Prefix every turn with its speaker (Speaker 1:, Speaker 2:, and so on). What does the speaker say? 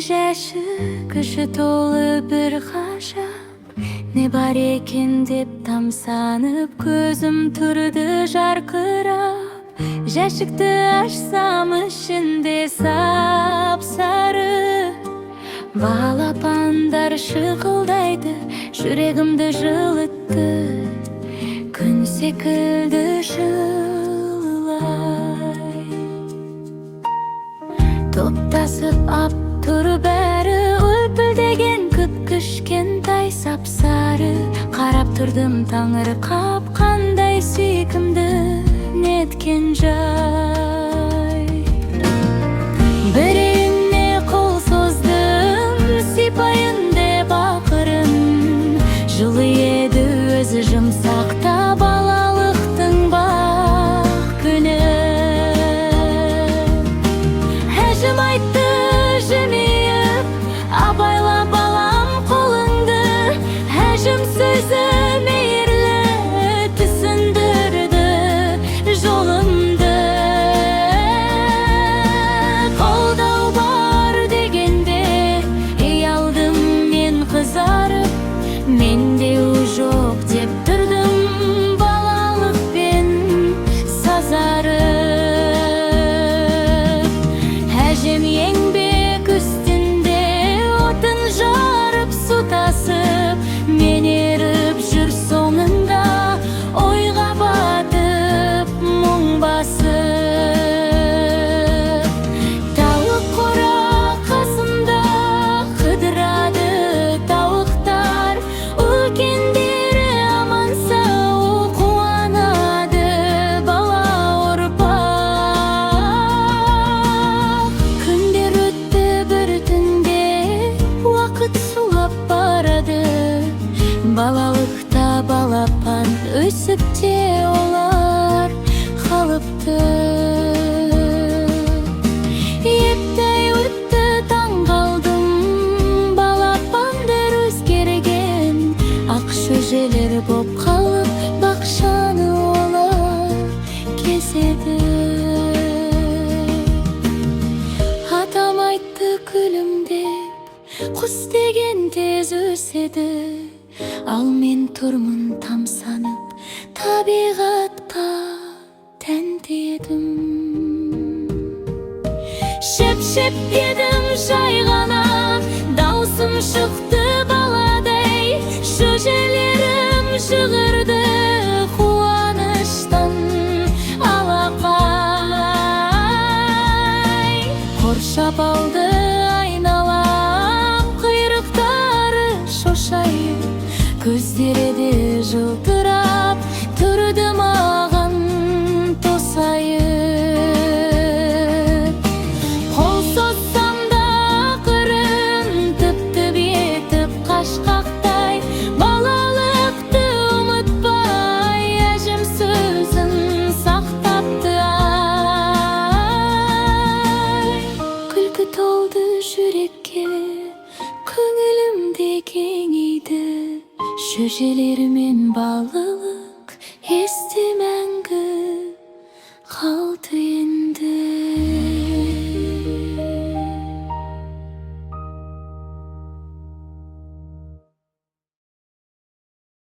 Speaker 1: жашы кіші толы бір ғажап, не бар екен деп тамсанып, көзім тұрды жарқырап. Жәшікті ашсам ішінде сап-сары балапандар шықылдайды, жүрегімді жылытты, күн секілді жылылай. Топтасып ап тұр бәрі, үлпілдеген кіп-кішкентай сап-сары. Қарап тұрдым таңырқап, қандай сүйкімді неткен жай. Біреуіне қол создым, сипайын деп ақырын, жылы еді өзі жұмсақта балалықтың бақ күні. Әжім айтты жымиып, абайла балам қолыңды, әжім сөзі мейірлі түсіндірді жолымды. Қолдау бар дегенде ұялдым мен қызарып, мендеу жоқ деп тұрдым балалықпен сазарып. Әжем еңбек үстінде отын жарып су тасып, мен еріп жүр соңында, ойға батып мұң басып. Тауық қора қасымда қыдырады тауықтар, үлкендері аман сау қуанады бала ұрпақ. Күндер өтті бір түнде, уақыт сулап барады, балалықта балапан өсіп те олар қалыпты. Ептай өтті таң қалдым, балапандар өзгерген, ақ шөжелер боп қалып, бақшаны олар кезеді. Атам айтты күлімдеп, құс деген тез өседі, ал мен тұрмын тамсанып, табиғатқа тәнті едім. Шеп-шеп едім жай ғана, даусым шықты баладай, шөжелерім шығырды қуаныштан алақай. Қоршап алды айналам, құйрықтары шошайып, көздері де жылтырап тұрды маған тосайып. Қол созсам да ақырын, тіп-тіп етіп қашқақтай, балалықты ұмытпай, әжім сөзін сақтапты ай. Күлкі толды жүрекке, көңілімде кеңейді, шөжелермен балық